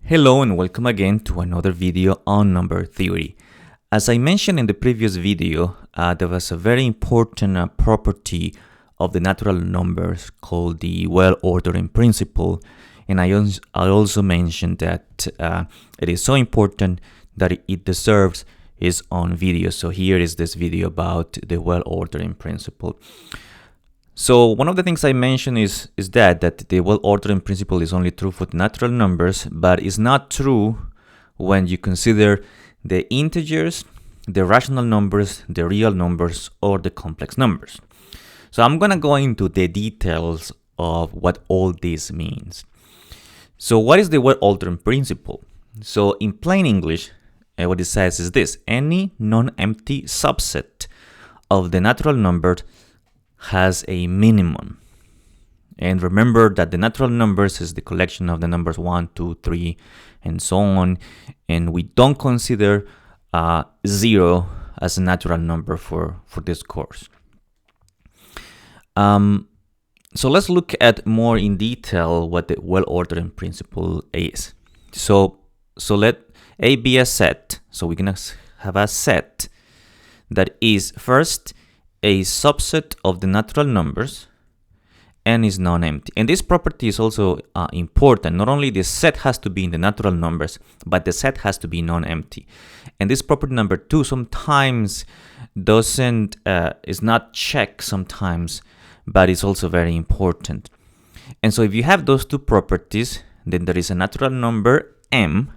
Hello and welcome again to another video on number theory. As I mentioned in the previous video, there was a very important property of the natural numbers called the well-ordering principle, and I also mentioned that it is so important that it deserves its own video. So here is this video about the well-ordering principle. So one of the things I mentioned is that the well-ordering principle is only true for the natural numbers, but it's not true when you consider the integers, the rational numbers, the real numbers, or the complex numbers. So I'm going to go into the details of what all this means. So what is the well-ordering principle? So in plain English, what it says is this: any non-empty subset of the natural numbers has a minimum. And remember that the natural numbers is the collection of the numbers 1, 2, 3, and so on. And we don't consider 0 as a natural number for this course. So let's look at more in detail what the well-ordering principle is. So let A be a set. So we're going to have a set that is first a subset of the natural numbers and is non-empty. And this property is also important. Not only the set has to be in the natural numbers, but the set has to be non-empty. And this property number 2 sometimes is not checked sometimes, but it's also very important. And so if you have those two properties, then there is a natural number m.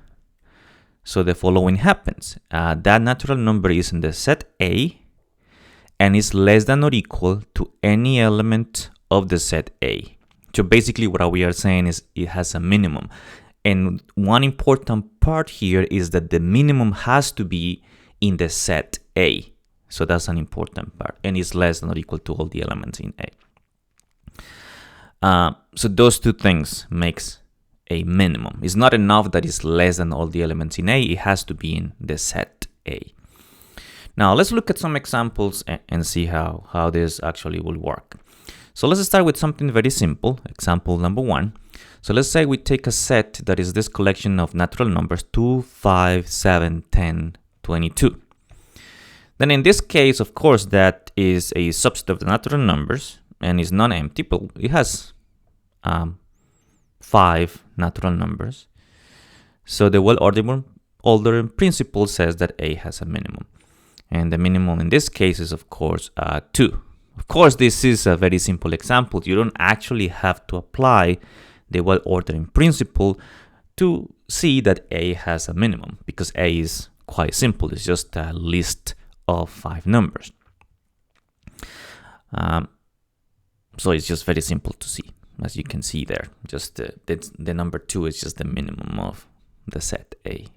So the following happens. That natural number is in the set A and is less than or equal to any element of the set A. So basically what we are saying is it has a minimum. And one important part here is that the minimum has to be in the set A. So that's an important part, and it's less than or equal to all the elements in A. So those two things makes a minimum. It's not enough that it's less than all the elements in A, it has to be in the set A. Now let's look at some examples and see how this actually will work. So let's start with something very simple. Example number 1. So let's say we take a set that is this collection of natural numbers 2, 5, 7, 10, 22. Then in this case, of course, that is a subset of the natural numbers and is non-empty, but it has 5 natural numbers. So the well-ordering principle says that A has a minimum. And the minimum in this case is, of course, 2. Of course, this is a very simple example. You don't actually have to apply the well-ordering principle to see that A has a minimum, because A is quite simple. It's just a list of 5 numbers. So it's just very simple to see, as you can see there. Just the number 2 is just the minimum of the set A.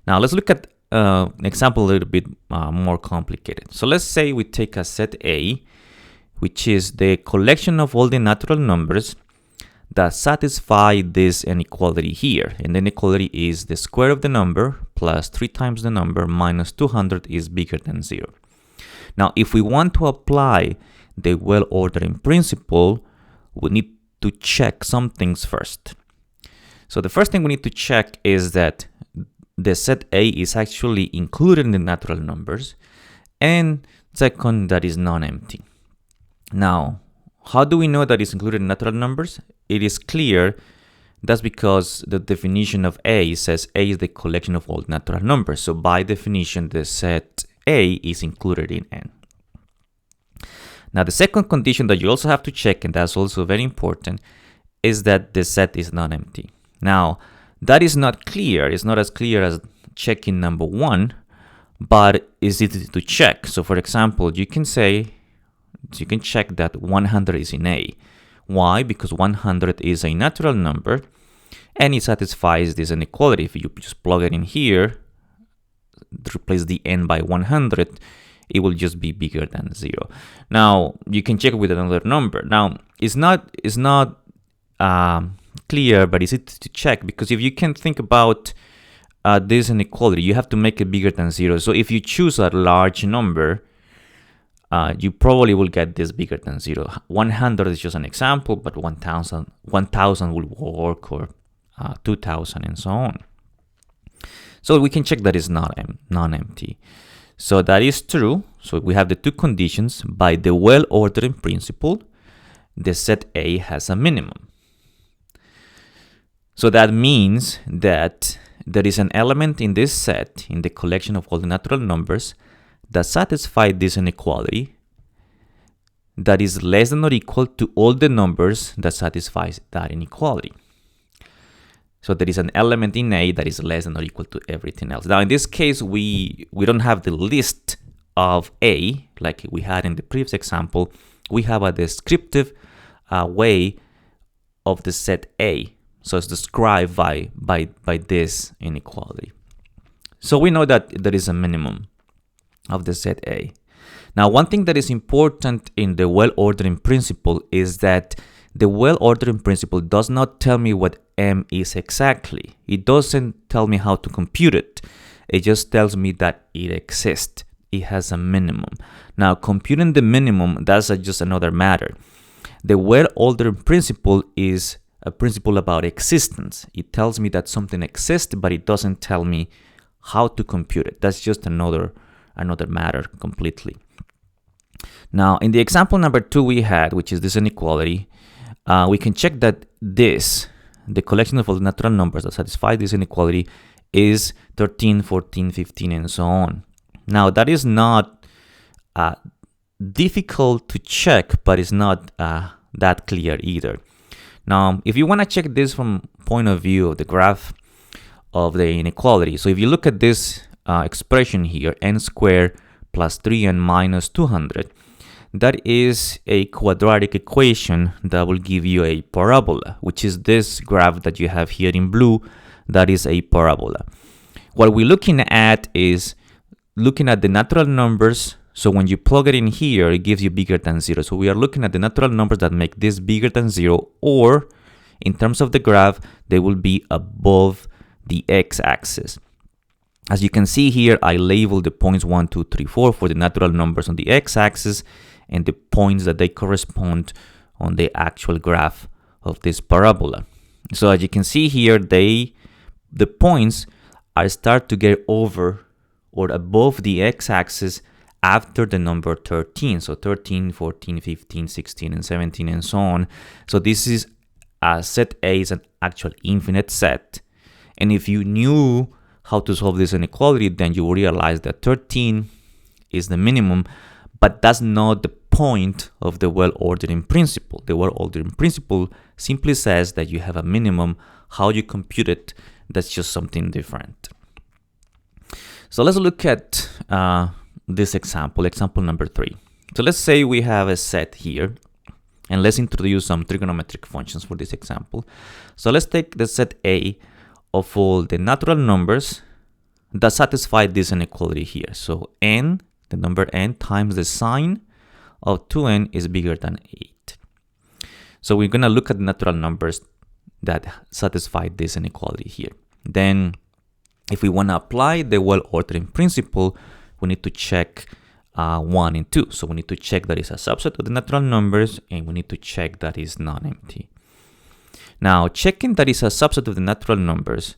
Now let's look at an example a little bit more complicated. So let's say we take a set A, which is the collection of all the natural numbers that satisfy this inequality here. And the inequality is the square of the number plus 3 times the number minus 200 is bigger than 0. Now, if we want to apply the well-ordering principle, we need to check some things first. So the first thing we need to check is that the set A is actually included in the natural numbers, and second, that is non-empty. Now, how do we know that it's included in natural numbers? It is clear. That's because the definition of A says A is the collection of all natural numbers. So by definition, the set A is included in N. Now, the second condition that you also have to check, and that's also very important, is that the set is non-empty. Now, that is not clear. It's not as clear as checking number 1, but it's easy to check. So for example, you can check that 100 is in A. Why? Because 100 is a natural number and it satisfies this inequality. If you just plug it in here, replace the N by 100, it will just be bigger than 0. Now, you can check with another number. Now, it's not clear, but it's easy to check, because if you can think about this inequality, you have to make it bigger than 0. So if you choose a large number, you probably will get this bigger than 0. 100 is just an example, but 1000 will work, or 2000, and so on. So we can check that is non-empty. So that is true. So we have the two conditions. By the well-ordering principle, the set A has a minimum. So that means that there is an element in this set, in the collection of all the natural numbers, that satisfies this inequality that is less than or equal to all the numbers that satisfies that inequality. So there is an element in A that is less than or equal to everything else. Now in this case, we don't have the list of A like we had in the previous example. We have a descriptive way of the set A. So it's described by this inequality. So we know that there is a minimum of the set A. Now, one thing that is important in the well-ordering principle is that the well-ordering principle does not tell me what M is exactly. It doesn't tell me how to compute it. It just tells me that it exists. It has a minimum. Now, computing the minimum, that's just another matter. The well-ordering principle is a principle about existence. It tells me that something exists, but it doesn't tell me how to compute it. That's just another matter completely. Now, in the example number 2 we had, which is this inequality, we can check that the collection of all the natural numbers that satisfy this inequality is 13, 14, 15, and so on. Now, that is not difficult to check, but it's not that clear either. Now, if you want to check this from point of view of the graph of the inequality, so if you look at this expression here, n squared plus 3n minus 200, that is a quadratic equation that will give you a parabola, which is this graph that you have here in blue. That is a parabola. What we're looking at is looking at the natural numbers. So when you plug it in here, it gives you bigger than 0. So we are looking at the natural numbers that make this bigger than 0, or in terms of the graph, they will be above the x-axis. As you can see here, I labeled the points 1, 2, 3, 4 for the natural numbers on the x-axis and the points that they correspond on the actual graph of this parabola. So as you can see here, the points start to get over or above the x-axis after the number 13. So 13, 14, 15, 16, and 17, and so on. So this is set A is an actual infinite set. And if you knew how to solve this inequality, then you will realize that 13 is the minimum, but that's not the point of the well-ordering principle. The well-ordering principle simply says that you have a minimum. How you compute it, that's just something different. So let's look at this example number 3. So let's say we have a set here, and let's introduce some trigonometric functions for this example. So let's take the set A of all the natural numbers that satisfy this inequality here. So n, the number n, times the sine of 2n is bigger than 8. So we're going to look at the natural numbers that satisfy this inequality here. Then if we want to apply the well-ordering principle, we need to check 1 and 2. So we need to check that it's a subset of the natural numbers, and we need to check that it's non-empty. Now, checking that it's a subset of the natural numbers,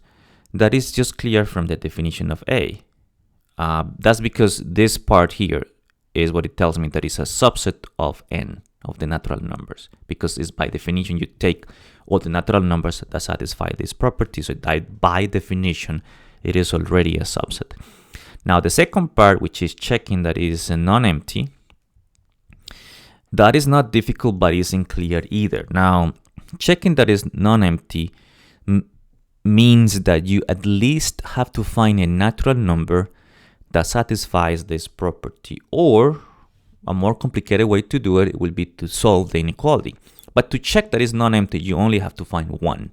that is just clear from the definition of A. That's because this part here is what it tells me, that it's a subset of n, of the natural numbers, because it's by definition you take all the natural numbers that satisfy this property. So that by definition, it is already a subset. Now, the second part, which is checking that it is non-empty, that is not difficult, but isn't clear either. Now, checking that is non-empty means that you at least have to find a natural number that satisfies this property, or a more complicated way to do it will be to solve the inequality. But to check that it's non-empty, you only have to find one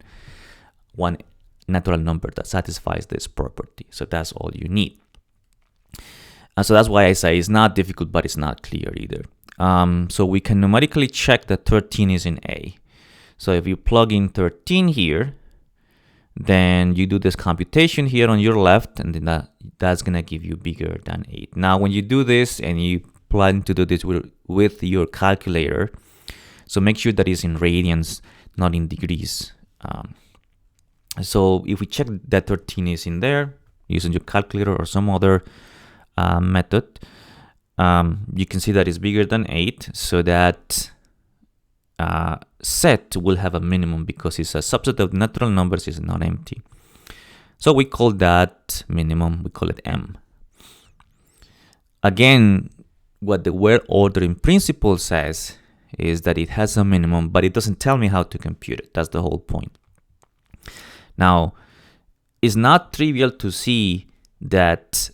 natural number that satisfies this property. So that's all you need. And so that's why I say it's not difficult, but it's not clear either. So we can numerically check that 13 is in A. So if you plug in 13 here, then you do this computation here on your left, and then that's going to give you bigger than 8. Now, when you do this, and you plan to do this with your calculator, so make sure that it's in radians, not in degrees. So if we check that 13 is in there, using your calculator or some other method, you can see that it's bigger than 8, so that set will have a minimum because it's a subset of natural numbers, is not empty. So we call that minimum, we call it M. Again, what the well-ordering principle says is that it has a minimum, but it doesn't tell me how to compute it. That's the whole point. Now, it's not trivial to see that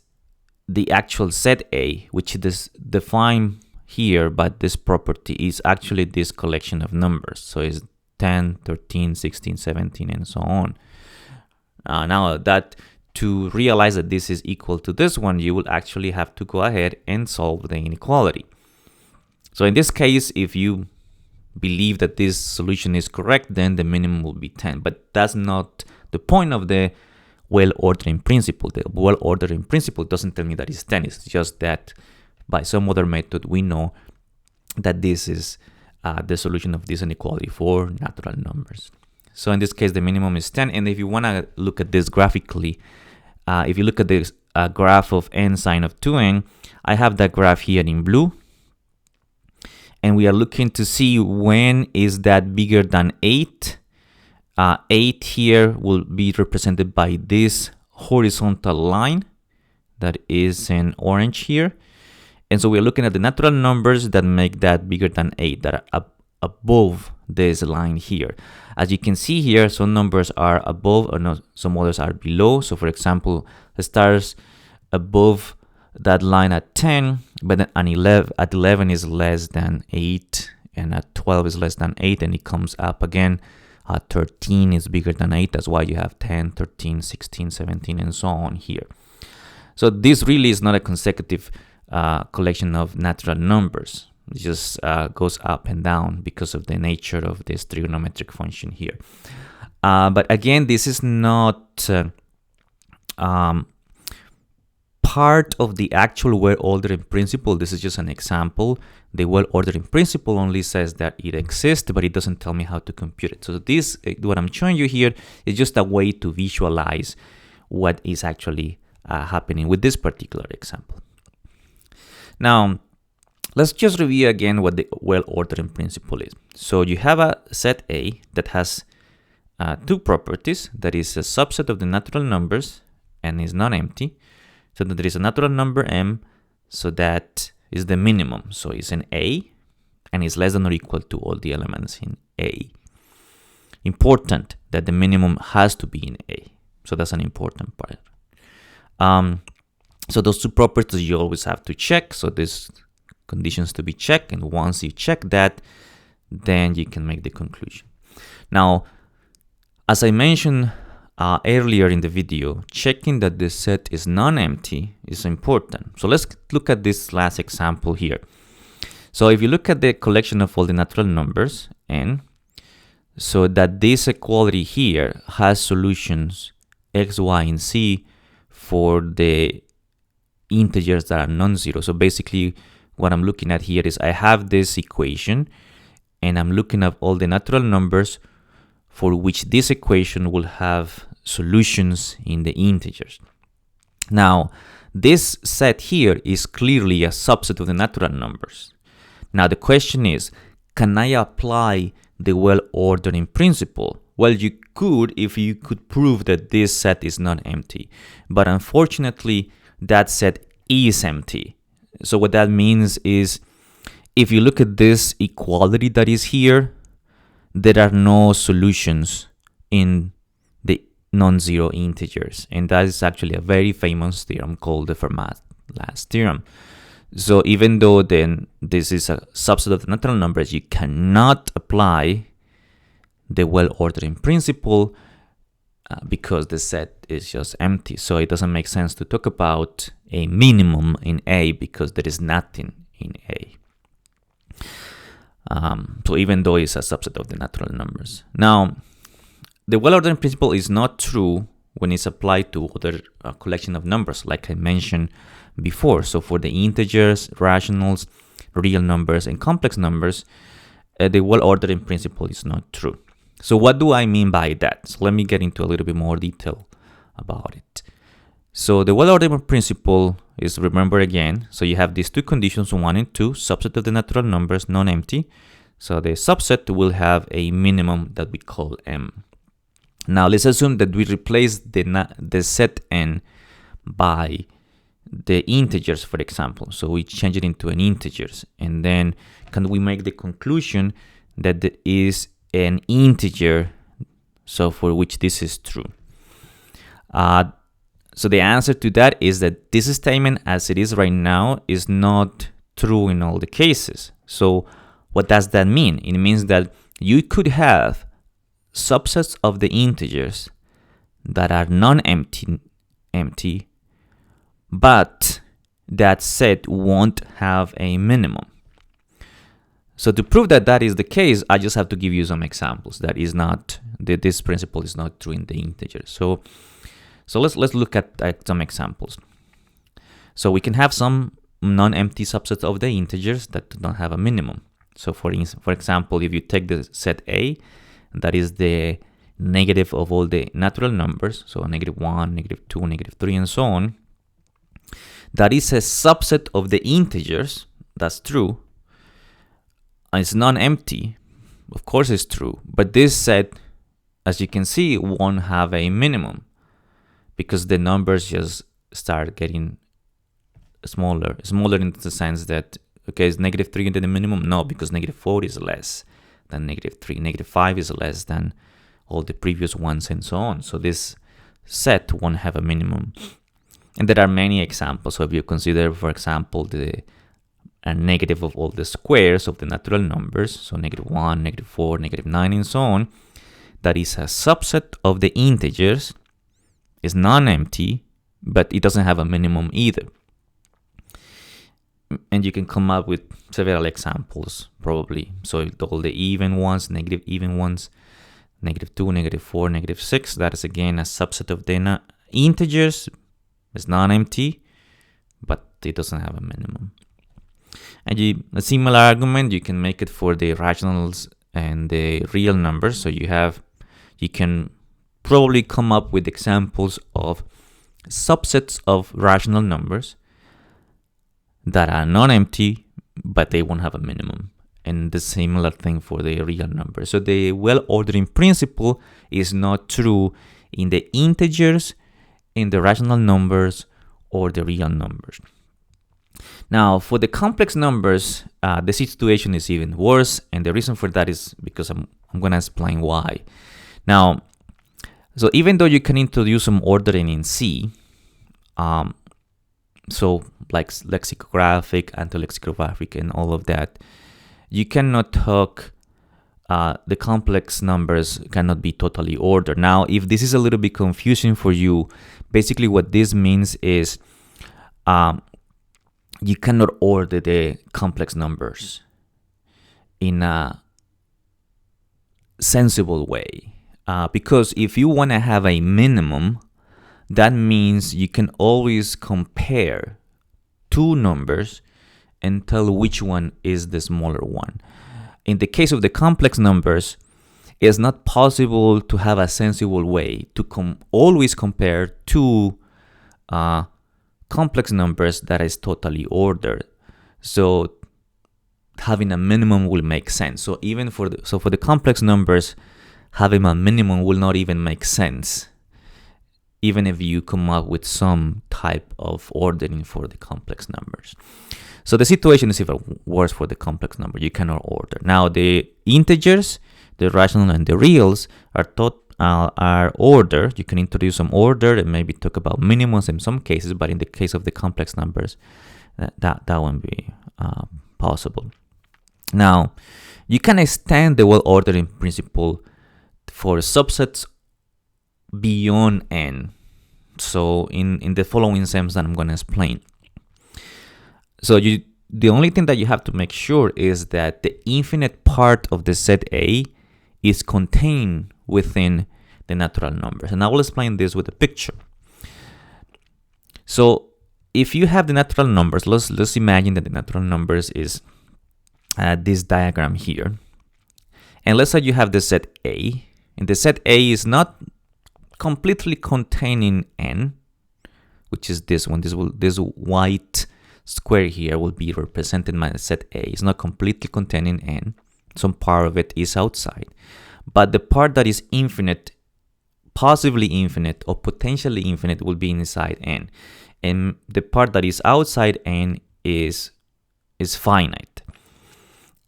the actual set A, which is defined here by this property, is actually this collection of numbers. So it's 10, 13, 16, 17, and so on. Now that to realize that this is equal to this one, you will actually have to go ahead and solve the inequality. So in this case, if you believe that this solution is correct, then the minimum will be 10. But that's not the point of the well-ordering principle. The well-ordering principle doesn't tell me that it's 10. It's just that by some other method, we know that this is the solution of this inequality for natural numbers. So in this case, the minimum is 10. And if you want to look at this graphically, if you look at this graph of n sine of 2n, I have that graph here in blue. And we are looking to see when is that bigger than 8. 8 here will be represented by this horizontal line that is in orange here. And so we're looking at the natural numbers that make that bigger than 8, that are above this line here. As you can see here, some numbers are above or not, some others are below. So for example, the stars above that line at 10, but then at 11 is less than 8, and at 12 is less than 8, and it comes up again. 13 is bigger than 8. That's why you have 10, 13, 16, 17, and so on here. So this really is not a consecutive collection of natural numbers. It just goes up and down because of the nature of this trigonometric function here. But again, this is not part of the actual well-ordering principle. This is just an example. The well-ordering principle only says that it exists, but it doesn't tell me how to compute it. So this, what I'm showing you here, is just a way to visualize what is actually happening with this particular example. Now, let's just review again what the well-ordering principle is. So you have a set A that has two properties, that is a subset of the natural numbers and is non-empty. So that there is a natural number M, so that is the minimum. So it's an A and is less than or equal to all the elements in A. Important that the minimum has to be in A. So that's an important part. So those two properties you always have to check. So there's conditions to be checked, and once you check that, then you can make the conclusion. Now, as I mentioned earlier in the video, checking that the set is non-empty is important. So let's look at this last example here. So if you look at the collection of all the natural numbers, n, so that this equality here has solutions x, y, and z for the integers that are non-zero. So basically what I'm looking at here is I have this equation and I'm looking at all the natural numbers for which this equation will have solutions in the integers. Now, this set here is clearly a subset of the natural numbers. Now, the question is, can I apply the well-ordering principle? Well, you could if you could prove that this set is not empty. But unfortunately, that set is empty. So what that means is, if you look at this equality that is here, there are no solutions in the non-zero integers. And that is actually a very famous theorem called the Fermat-Last theorem. So even though then this is a subset of the natural numbers, you cannot apply the well-ordering principle because the set is just empty. So it doesn't make sense to talk about a minimum in A because there is nothing in A. So even though it's a subset of the natural numbers. Now, the well-ordering principle is not true when it's applied to other collection of numbers, like I mentioned before. So for the integers, rationals, real numbers, and complex numbers, the well-ordering principle is not true. So what do I mean by that? So let me get into a little bit more detail about it. So the well-ordering principle is, remember again, so you have these two conditions, 1 and 2, subset of the natural numbers, non-empty. So the subset will have a minimum that we call M. Now let's assume that we replace the set N by the integers, for example. So we change it into an integers, and then can we make the conclusion that there is an integer, so for which this is true. So the answer to that is that this statement as it is right now is not true in all the cases. So what does that mean? It means that you could have subsets of the integers that are non-empty, but that set won't have a minimum. So to prove that that is the case, I just have to give you some examples. That is not, this principle is not true in the integers. So let's look at some examples. So we can have some non-empty subsets of the integers that do not have a minimum. So for example, if you take the set A, that is the negative of all the natural numbers, so -1, -2, -3, and so on, that is a subset of the integers. That's true. It's non-empty. Of course it's true. But this set, as you can see, won't have a minimum because the numbers just start getting smaller in the sense that, okay, is -3 the minimum? No, because -4 is less than -3. -5 is less than all the previous ones, and so on. So this set won't have a minimum. And there are many examples. So if you consider, for example, the negative of all the squares of the natural numbers, so -1, -4, -9, and so on, that is a subset of the integers, is non-empty, but it doesn't have a minimum either. And you can come up with several examples, probably. So all the even ones, negative even ones, -2, -4, -6, that is again a subset of the integers. It's non-empty, but it doesn't have a minimum. And a similar argument, you can make it for the rationals and the real numbers. So you can probably come up with examples of subsets of rational numbers that are non-empty, but they won't have a minimum. And the similar thing for the real numbers. So the well-ordering principle is not true in the integers, in the rational numbers, or the real numbers. Now, for the complex numbers, the situation is even worse, and the reason for that is because I'm going to explain why. Now, so even though you can introduce some ordering in C, so like lexicographic, anti-lexicographic, and all of that, you cannot talk, the complex numbers cannot be totally ordered. Now, if this is a little bit confusing for you, basically what this means is you cannot order the complex numbers in a sensible way. Because if you want to have a minimum, that means you can always compare two numbers and tell which one is the smaller one. In the case of the complex numbers, it's not possible to have a sensible way to always compare two complex numbers that is totally ordered. So having a minimum will make sense. So even for the complex numbers, having a minimum will not even make sense, even if you come up with some type of ordering for the complex numbers. So the situation is even worse for the complex number. You cannot order. Now the integers, the rational and the reals are ordered. You can introduce some order and maybe talk about minimums in some cases, but in the case of the complex numbers, that won't be possible. Now, you can extend the well-ordering principle for subsets beyond n. So in the following sense that I'm going to explain. So the only thing that you have to make sure is that the infinite part of the set A is contained within the natural numbers. And I will explain this with a picture. So if you have the natural numbers, let's imagine that the natural numbers is this diagram here. And let's say you have the set A, and the set A is not completely containing n, which is this one. This white square here will be represented by the set A. It's not completely containing n. Some part of it is outside. But the part that is infinite, possibly infinite, or potentially infinite will be inside n. And the part that is outside n is finite.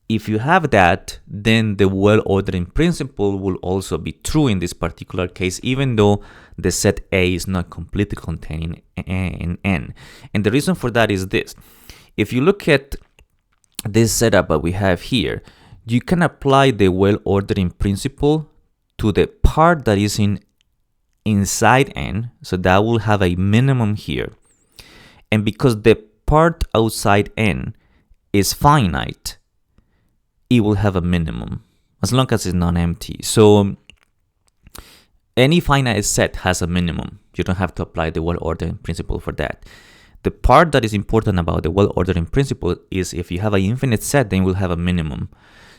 If you have that, then the well-ordering principle will also be true in this particular case, even though the set A is not completely containing n. And the reason for that is this. If you look at this setup that we have here, you can apply the well-ordering principle to the part that is inside n, so that will have a minimum here. And because the part outside n is finite, it will have a minimum as long as it's non-empty. So any finite set has a minimum. You don't have to apply the well-ordering principle for that. The part that is important about the well-ordering principle is if you have an infinite set, then you will have a minimum.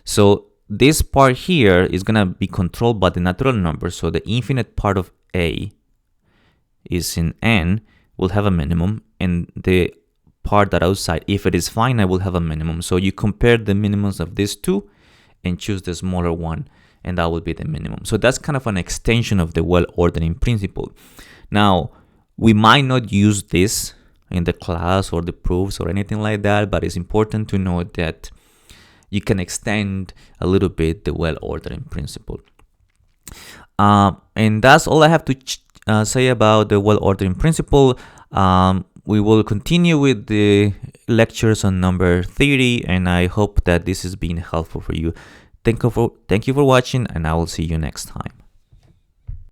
So this part here is going to be controlled by the natural number. So the infinite part of A is in n will have a minimum, and the part that outside, if it is finite, will have a minimum. So you compare the minimums of these two and choose the smaller one, and that will be the minimum. So that's kind of an extension of the well-ordering principle. Now, we might not use this in the class or the proofs or anything like that, but it's important to know that you can extend a little bit the well-ordering principle. And that's all I have to say about the well-ordering principle. We will continue with the lectures on number 30, and I hope that this has been helpful for you. Thank you for watching, and I will see you next time.